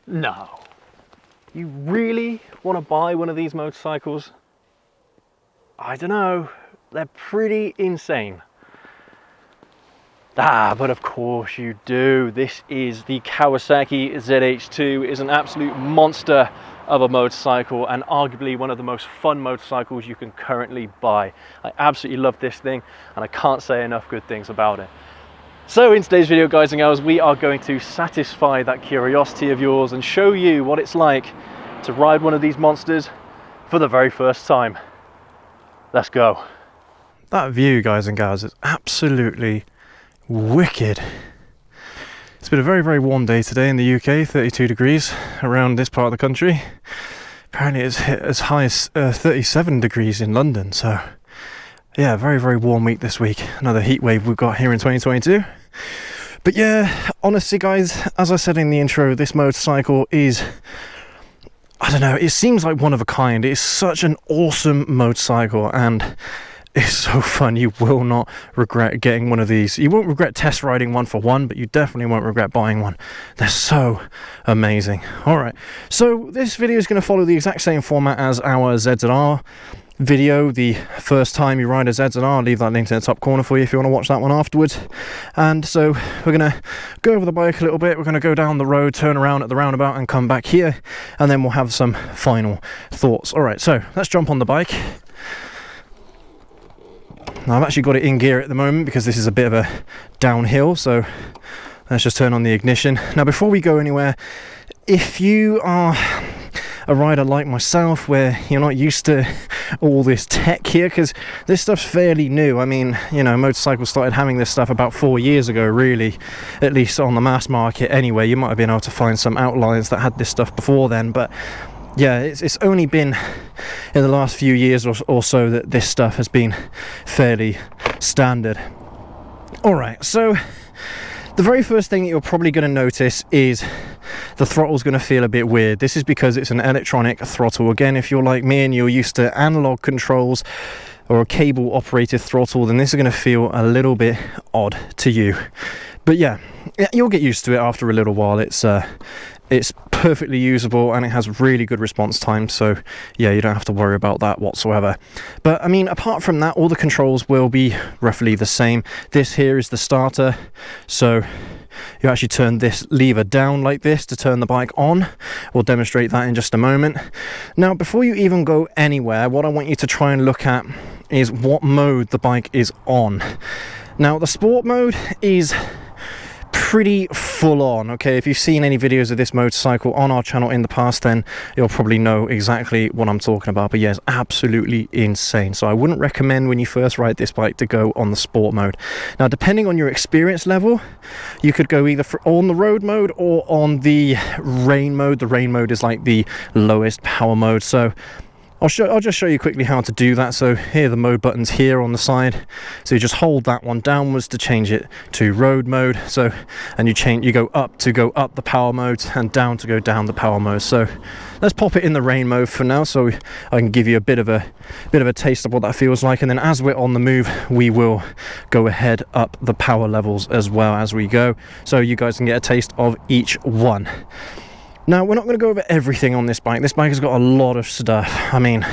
No. You really want to buy one of these motorcycles? I don't know. They're pretty insane. But of course you do. This is the Kawasaki Z H2. It is an absolute monster of a motorcycle and arguably one of the most fun motorcycles you can currently buy. I absolutely love this thing and I can't say enough good things about it. So in today's video, guys and girls, we are going to satisfy that curiosity of yours and show you what it's like to ride one of these monsters for the very first time. Let's go. That view, guys and girls, is absolutely wicked. It's been a very, very warm day today in the UK, 32 degrees around this part of the country. Apparently it's hit as high as 37 degrees in London, so yeah, very, very warm week this week. Another heat wave we've got here in 2022. But yeah, honestly guys, as I said in the intro, this motorcycle is, I don't know, it seems like one of a kind. It's such an awesome motorcycle and it's so fun. You will not regret getting one of these. You won't regret test riding one for one, but you definitely won't regret buying one. They're so amazing. All right, so this video is going to follow the exact same format as our ZZR video, the first time you ride a ZZR. I'll leave that link in the top corner for you if you want to watch that one afterwards. And so we're going to go over the bike a little bit. We're going to go down the road, turn around at the roundabout and come back here, and then we'll have some final thoughts. All right, so let's jump on the bike. Now I've actually got it in gear at the moment because this is a bit of a downhill, so let's just turn on the ignition. Now before we go anywhere, if you are a rider like myself where you're not used to all this tech here, because this stuff's fairly new. I mean, you know, motorcycles started having this stuff about 4 years ago, really, at least on the mass market anyway. You might have been able to find some outliers that had this stuff before then, but yeah, it's only been in the last few years or so that this stuff has been fairly standard. All right, so the very first thing that you're probably going to notice is the throttle's going to feel a bit weird. This is because it's an electronic throttle. Again, if you're like me and you're used to analog controls or a cable operated throttle, then this is going to feel a little bit odd to you. But yeah, you'll get used to it after a little while. It's perfectly usable and it has really good response time, so yeah, you don't have to worry about that whatsoever. But I mean, apart from that, all the controls will be roughly the same. This here is the starter, so you actually turn this lever down like this to turn the bike on. We'll demonstrate that in just a moment. Now, before you even go anywhere, what I want you to try and look at is what mode the bike is on. Now, the sport mode is pretty full on. Okay, if you've seen any videos of this motorcycle on our channel in the past, then you'll probably know exactly what I'm talking about. But yeah, it's absolutely insane, so I wouldn't recommend when you first ride this bike to go on the sport mode. Now, depending on your experience level, you could go either on the road mode or on the rain mode. The rain mode is like the lowest power mode, so I'll just show you quickly how to do that. So here are the mode buttons here on the side. So you just hold that one downwards to change it to road mode. So, and you go up to go up the power mode and down to go down the power mode. So let's pop it in the rain mode for now, so I can give you a bit of a taste of what that feels like. And then as we're on the move, we will go ahead up the power levels as well as we go, so you guys can get a taste of each one. Now, we're not going to go over everything on this bike. This bike has got a lot of stuff. I mean,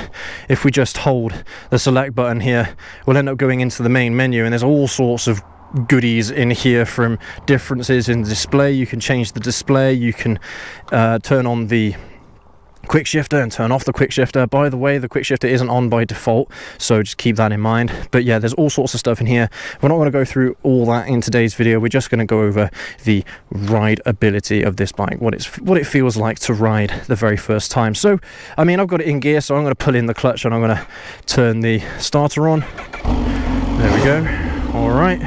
if we just hold the select button here, we'll end up going into the main menu, and there's all sorts of goodies in here, from differences in the display. You can change the display, you can turn on the quick shifter and turn off the quick shifter. By the way, the quick shifter isn't on by default, so just keep that in mind. But yeah, there's all sorts of stuff in here. We're not going to go through all that in today's video. We're just going to go over the rideability of this bike, what it feels like to ride the very first time. So I mean, I've got it in gear, so I'm going to pull in the clutch and I'm going to turn the starter on. There we go. All right,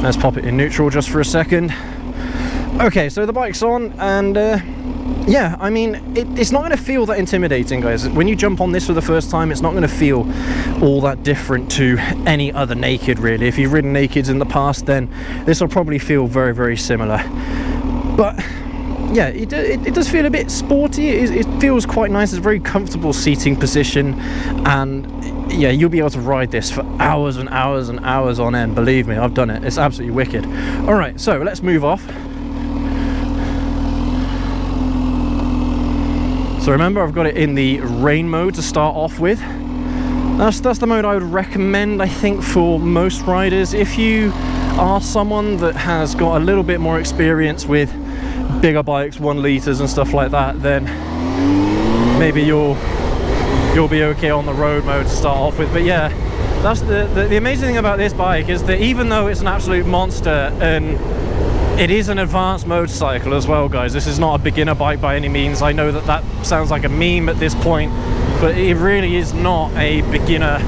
let's pop it in neutral just for a second. Okay, so the bike's on, and yeah, I mean, it's not going to feel that intimidating, guys. When you jump on this for the first time, it's not going to feel all that different to any other naked, really. If you've ridden nakeds in the past, then this will probably feel very, very similar. But yeah, it does feel a bit sporty. It feels quite nice. It's a very comfortable seating position, and yeah, you'll be able to ride this for hours and hours and hours on end. Believe me, I've done it. It's absolutely wicked. All right, so let's move off. So remember, I've got it in the rain mode to start off with. That's the mode I would recommend, I think, for most riders. If you are someone that has got a little bit more experience with bigger bikes, 1 liters and stuff like that, then maybe you'll be okay on the road mode to start off with. But yeah, that's the amazing thing about this bike is that even though it's an absolute monster, and it is an advanced motorcycle as well, guys. This is not a beginner bike by any means. I know that sounds like a meme at this point, but it really is not a beginner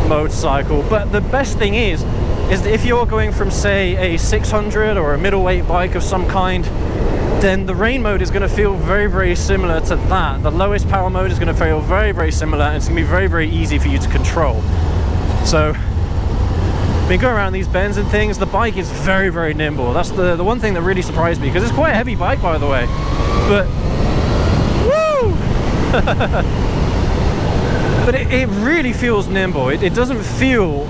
motorcycle. But the best thing is that if you're going from, say, a 600 or a middleweight bike of some kind, then the rain mode is going to feel very, very similar to that. The lowest power mode is going to feel very, very similar, and it's going to be very, very easy for you to control. So when you go around these bends and things, the bike is very, very nimble. That's the one thing that really surprised me, because it's quite a heavy bike, by the way. But woo! But it really feels nimble. It doesn't feel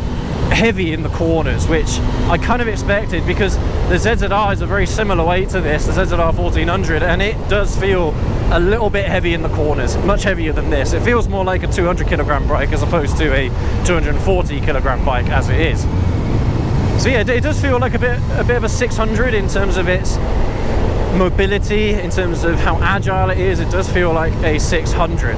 heavy in the corners, which I kind of expected, because the ZZR is a very similar weight to this, the ZZR 1400, and it does feel a little bit heavy in the corners, much heavier than this. It feels more like a 200 kilogram bike as opposed to a 240 kilogram bike as it is. So yeah, it does feel like a bit of a 600 in terms of its mobility, in terms of how agile it is. It does feel like a 600.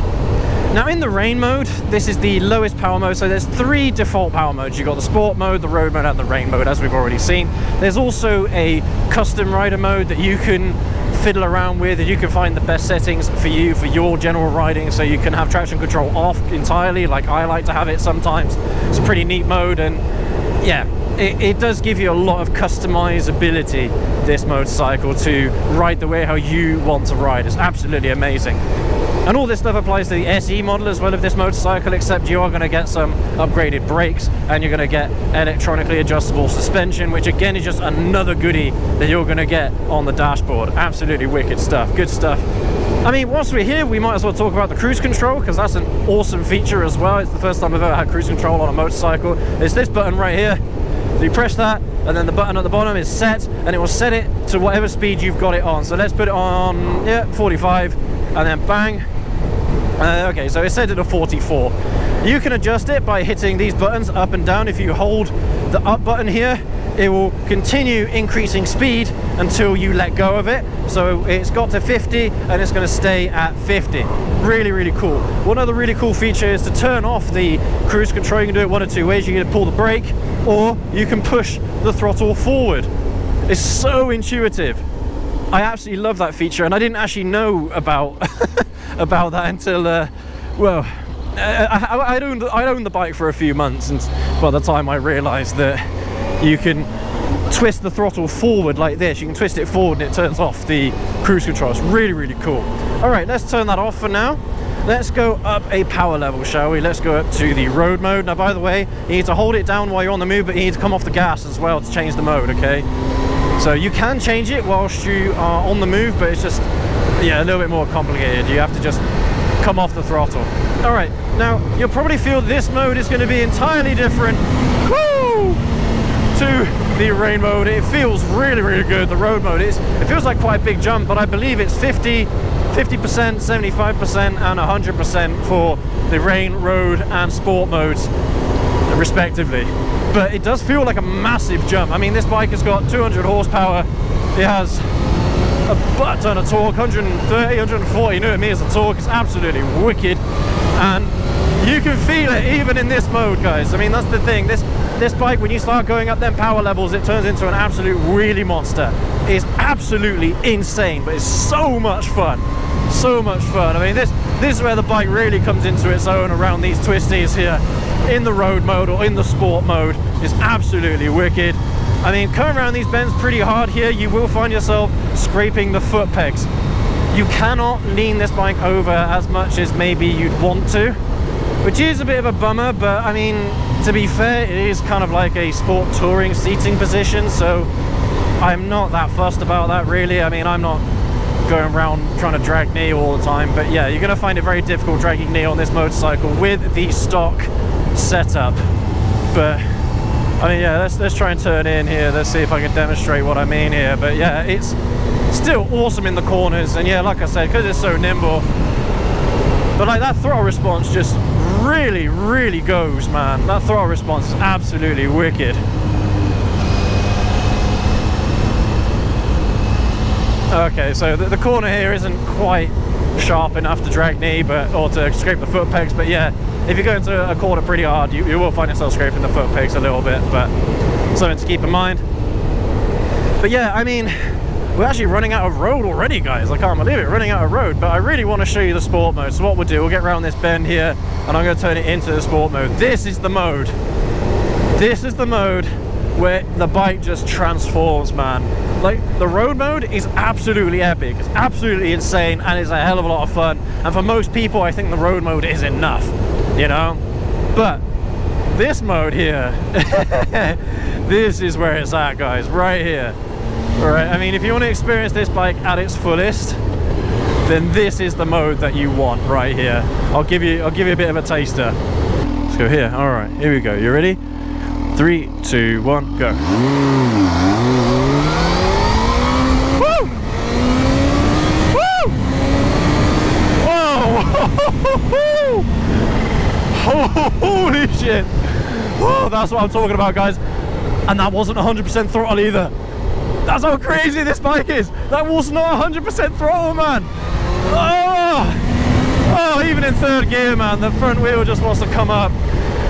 Now in the rain mode, this is the lowest power mode, so there's 3 default power modes. You've got the sport mode, the road mode, and the rain mode, as we've already seen. There's also a custom rider mode that you can fiddle around with, and you can find the best settings for you, for your general riding, so you can have traction control off entirely, like I like to have it sometimes. It's a pretty neat mode, and yeah, it does give you a lot of customizability, this motorcycle, to ride the way how you want to ride. It's absolutely amazing. And all this stuff applies to the SE model as well of this motorcycle, except you are going to get some upgraded brakes, and you're going to get electronically adjustable suspension, which again is just another goodie that you're going to get on the dashboard. Absolutely wicked stuff, good stuff. I mean, whilst we're here, we might as well talk about the cruise control, because that's an awesome feature as well. It's the first time I've ever had cruise control on a motorcycle. It's this button right here. So you press that, and then the button at the bottom is set, and it will set it to whatever speed you've got it on. So let's put it on, yeah, 45, and then bang. Okay, so it's set it to 44. You can adjust it by hitting these buttons up and down. If you hold the up button here, it will continue increasing speed until you let go of it. So it's got to 50 and it's going to stay at 50. Really, really cool. One other really cool feature is to turn off the cruise control. You can do it one of 2 ways. You can pull the brake, or you can push the throttle forward. It's so intuitive. I absolutely love that feature, and I didn't actually know about about that until well, I'd owned the bike for a few months, and by the time I realized that you can twist the throttle forward like this, you can twist it forward and it turns off the cruise control. It's really, really cool. All right, let's turn that off for now. Let's go up a power level, shall we? Let's go up to the road mode. Now, by the way, you need to hold it down while you're on the move, but you need to come off the gas as well to change the mode, okay? So you can change it whilst you are on the move, but it's just, yeah, a little bit more complicated. You have to just come off the throttle. All right, now you'll probably feel this mode is going to be entirely different, woo, to the rain mode. It feels really, really good. The road mode, it feels like quite a big jump, but I believe it's 50%, 75%, and 100% for the rain, road, and sport modes, respectively. But it does feel like a massive jump. I mean, this bike has got 200 horsepower. It has a butt ton of torque, 130, 140 newton meters of torque. It's absolutely wicked, and you can feel it even in this mode, guys. I mean, that's the thing. This bike, when you start going up them power levels, it turns into an absolute wheelie monster. It's absolutely insane, but it's so much fun. So much fun. I mean, this is where the bike really comes into its own, around these twisties here in the road mode or in the sport mode. Is absolutely wicked. I mean, coming around these bends pretty hard here, you will find yourself scraping the foot pegs. You cannot lean this bike over as much as maybe you'd want to, which is a bit of a bummer, but I mean, to be fair, it is kind of like a sport touring seating position, so I'm not that fussed about that, really. I mean, I'm not going around trying to drag knee all the time, but yeah, you're going to find it very difficult dragging knee on this motorcycle with the stock setup. But I mean, yeah, let's try and turn in here. Let's see if I can demonstrate what I mean here. But yeah, it's still awesome in the corners, and yeah, like I said, because it's so nimble, But like that throttle response just really goes, man. That throttle response is absolutely wicked. Okay, so the corner here isn't quite sharp enough to drag knee, or to scrape the foot pegs, but yeah, if you go into a corner pretty hard, you will find yourself scraping the foot pegs a little bit, but something to keep in mind. But yeah, I mean, we're actually running out of road already, guys. I can't believe it, running out of road. But I really want to show you the sport mode. So what we'll do, we'll get around this bend here, and I'm going to turn it into the sport mode. This is the mode. This is the mode where the bike just transforms, man. Like, the road mode is absolutely epic. It's absolutely insane, and it's a hell of a lot of fun. And for most people, I think the road mode is enough, you know? But this mode here, this is where it's at, guys, right here. All right, I mean, if you want to experience this bike at its fullest, then this is the mode that you want right here. I'll give you a bit of a taster. Let's go here. All right, here we go. You ready? 3, 2, 1, go. Woo! Woo! Whoa! Holy shit! Oh, that's what I'm talking about, guys. And that wasn't 100% throttle either. That's how crazy this bike is. That was not 100% throttle, man. Oh, even in third gear, man, the front wheel just wants to come up.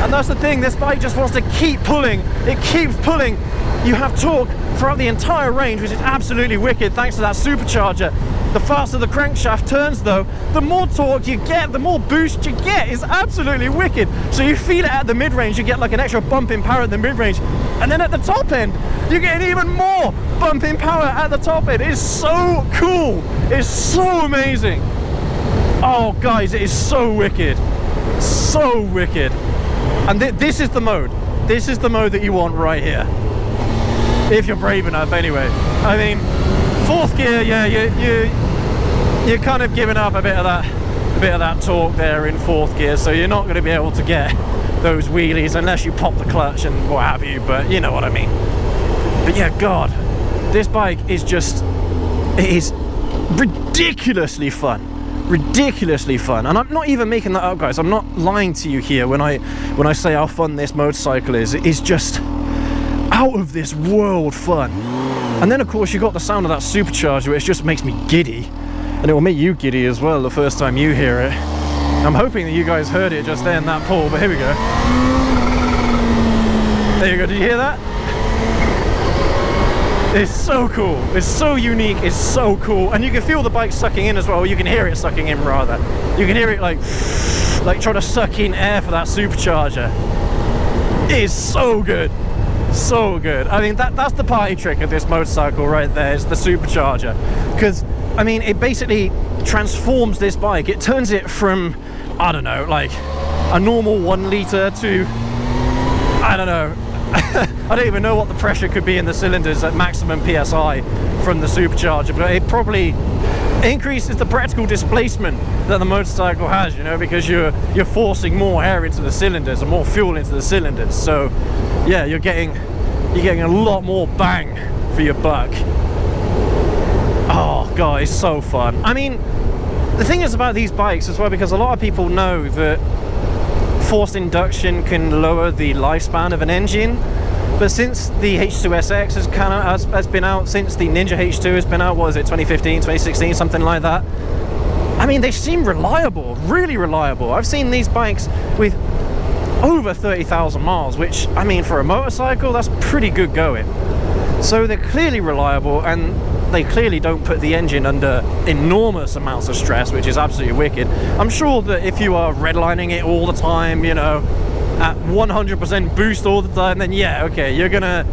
And that's the thing, this bike just wants to keep pulling. It keeps pulling. You have torque throughout the entire range, which is absolutely wicked thanks to that supercharger. The faster the crankshaft turns, though, the more torque you get, the more boost you get. It's absolutely wicked. So you feel it at the mid-range, you get like an extra bump in power at the mid-range. And then at the top end, you get even more bump in power at the top end. It's so cool. It's so amazing. Oh, guys, it is so wicked. So wicked. And this is the mode. This is the mode that you want right here. If you're brave enough, anyway. I mean, fourth gear, yeah, you're kind of giving up a bit of that torque there in fourth gear, so you're not going to be able to get those wheelies unless you pop the clutch and what have you, but you know what I mean. But yeah, God, this bike is just, it is ridiculously fun. Ridiculously fun. And I'm not even making that up, guys. I'm not lying to you here when I say how fun this motorcycle is. It is just out of this world fun. And then of course you got the sound of that supercharger, which just makes me giddy, and it will make you giddy as well the first time you hear it. I'm hoping that you guys heard it just then, that pull, but here we go. There you go, did you hear that? It's so cool, it's so unique, it's so cool, and you can feel the bike sucking in as well. You can hear it sucking in, rather. You can hear it like trying to suck in air for that supercharger. It is so good. So good. I mean, that's the party trick of this motorcycle right there, is the supercharger. Because, I mean, it basically transforms this bike. It turns it from, I don't know, like a normal 1 litre to, I don't know, I don't even know what the pressure could be in the cylinders at maximum PSI from the supercharger, but it probably increases the practical displacement that the motorcycle has, you know, because you're forcing more air into the cylinders and more fuel into the cylinders. So yeah, you're getting a lot more bang for your buck. Oh God, it's so fun. I mean, the thing is about these bikes as well, because a lot of people know that forced induction can lower the lifespan of an engine, but since the H2SX has been out, since the Ninja H2 has been out, what is it, 2015, 2016, something like that, I mean, they seem reliable, really reliable. I've seen these bikes with over 30,000 miles, which, I mean, for a motorcycle, that's pretty good going. So they're clearly reliable, and they clearly don't put the engine under enormous amounts of stress, which is absolutely wicked. I'm sure that if you are redlining it all the time, you know, at 100% boost all the time, then yeah, okay, you're gonna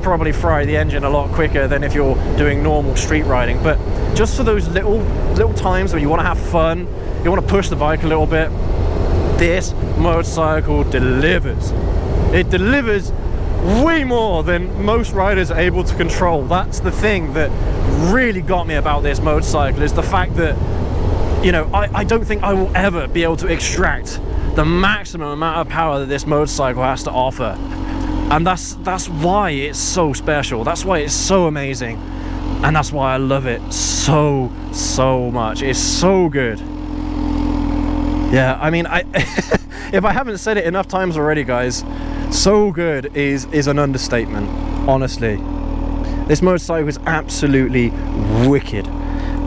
probably fry the engine a lot quicker than if you're doing normal street riding. But just for those little times where you want to have fun, you want to push the bike a little bit, this motorcycle delivers. It delivers way more than most riders are able to control. That's the thing that really got me about this motorcycle, is the fact that, you know, I don't think I will ever be able to extract the maximum amount of power that this motorcycle has to offer. And that's why it's so special. That's why it's so amazing. And that's why I love it so much. It's so good. Yeah, I mean, if I haven't said it enough times already, guys, so good is an understatement, honestly. This motorcycle is absolutely wicked.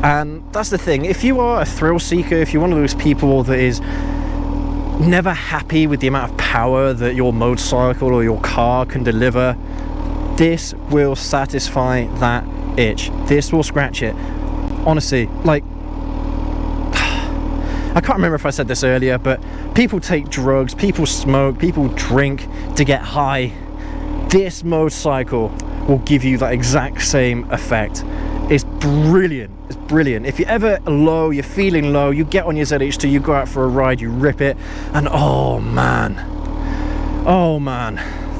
And that's the thing, if you are a thrill seeker, if you're one of those people that is never happy with the amount of power that your motorcycle or your car can deliver, this will satisfy that itch. This will scratch it. Honestly, like, I can't remember if I said this earlier, but people take drugs, people smoke, people drink to get high. This motorcycle will give you that exact same effect. It's brilliant. It's brilliant. If you're ever low, you're feeling low, you get on your ZH2, you go out for a ride, you rip it, and oh man,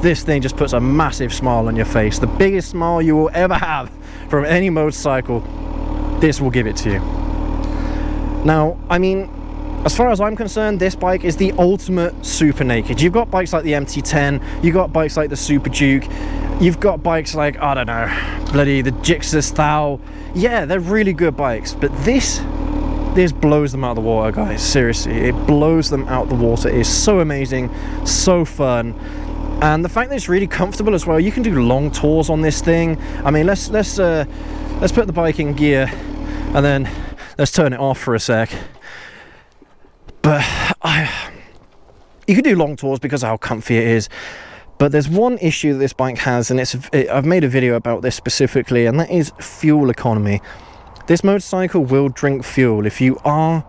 this thing just puts a massive smile on your face. The biggest smile you will ever have from any motorcycle, this will give it to you. Now, I mean, as far as I'm concerned, this bike is the ultimate super naked. You've got bikes like the MT-10, you've got bikes like the Super Duke, you've got bikes like, I don't know, bloody the Gixxer Thau. Yeah, they're really good bikes, but this blows them out of the water, guys. Seriously, it blows them out the water. It is so amazing, so fun. And the fact that it's really comfortable as well. You can do long tours on this thing. I mean, let's put the bike in gear and then let's turn it off for a sec. But you can do long tours because of how comfy it is. But there's one issue that this bike has, and I've made a video about this specifically, and that is fuel economy. This motorcycle will drink fuel if you are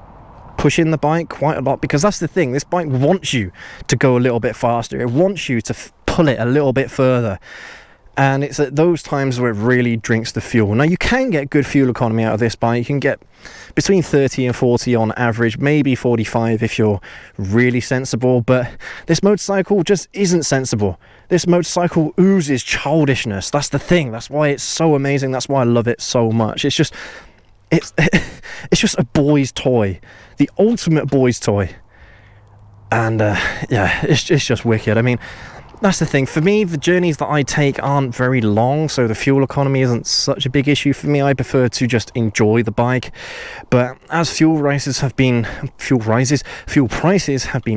pushing the bike quite a lot, because that's the thing, this bike wants you to go a little bit faster. It wants you to pull it a little bit further. And it's at those times where it really drinks the fuel. Now, you can get good fuel economy out of this bike. You can get between 30 and 40 on average, maybe 45 if you're really sensible. But this motorcycle just isn't sensible. This motorcycle oozes childishness. That's the thing. That's why it's so amazing. That's why I love it so much. It's just a boy's toy. The ultimate boy's toy. And yeah, it's just wicked. I mean, that's the thing. For me, the journeys that I take aren't very long, so the fuel economy isn't such a big issue for me. I prefer to just enjoy the bike. But as fuel prices have been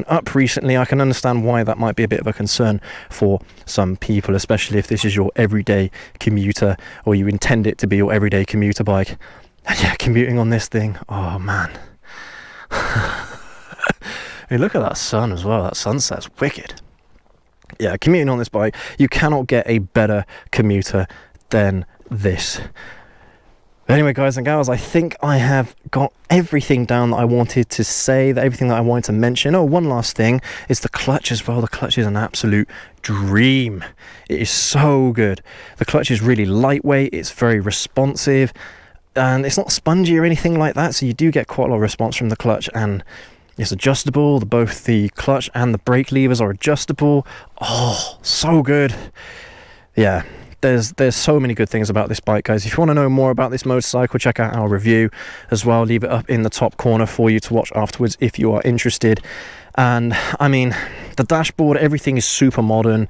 up recently, I can understand why that might be a bit of a concern for some people, especially if this is your everyday commuter, or you intend it to be your everyday commuter bike. And yeah, commuting on this thing, oh man. I mean, look at that sun as well. That sunset's wicked. Yeah, commuting on this bike, you cannot get a better commuter than this. But anyway, guys and gals, I think I have got everything down that I wanted to say, everything that I wanted to mention. Oh, one last thing is the clutch as well. The clutch is an absolute dream. It is so good. The clutch is really lightweight, it's very responsive, and it's not spongy or anything like that, so you do get quite a lot of response from the clutch, and it's adjustable. Both the clutch and the brake levers are adjustable. Oh, so good. Yeah, there's so many good things about this bike, guys. If you want to know more about this motorcycle, check out our review as well. Leave it up in the top corner for you to watch afterwards if you are interested. And I mean, the dashboard, everything is super modern.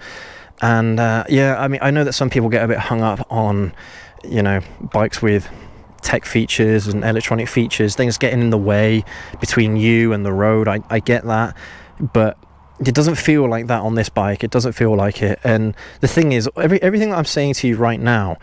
And yeah, I mean, I know that some people get a bit hung up on, you know, bikes with tech features and electronic features, things getting in the way between you and the road. I get that, but it doesn't feel like that on this bike. It doesn't feel like it. And the thing is, everything that I'm saying to you right now,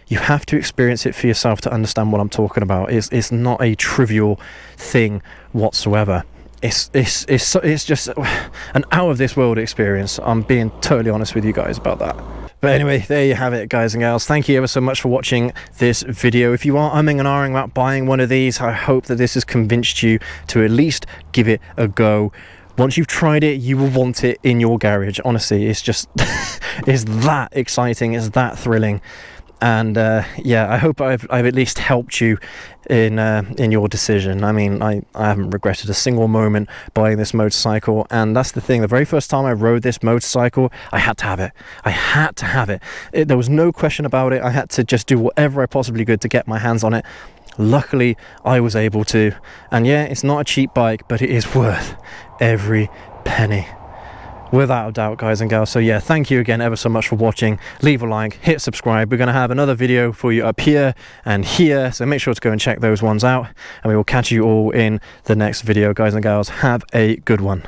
you have to experience it for yourself to understand what I'm talking about. It's not a trivial thing whatsoever. It's just an out of this world experience. I'm being totally honest with you guys about that. But anyway, there you have it, guys and gals. Thank you ever so much for watching this video. If you are umming and ahhing about buying one of these, I hope that this has convinced you to at least give it a go. Once you've tried it, you will want it in your garage. Honestly, it's just it's that exciting, it's that thrilling. And yeah, I hope I've at least helped you in your decision. I mean, I haven't regretted a single moment buying this motorcycle, and that's the thing. The very first time I rode this motorcycle, I had to have it. I had to have it. There was no question about it. I had to just do whatever I possibly could to get my hands on it. Luckily, I was able to. And yeah, it's not a cheap bike, but it is worth every penny. without a doubt, guys and gals. So yeah, thank you again ever so much for watching. Leave a like, hit subscribe. We're going to have another video for you up here and here, so make sure to go and check those ones out, and we will catch you all in the next video, guys and gals. Have a good one.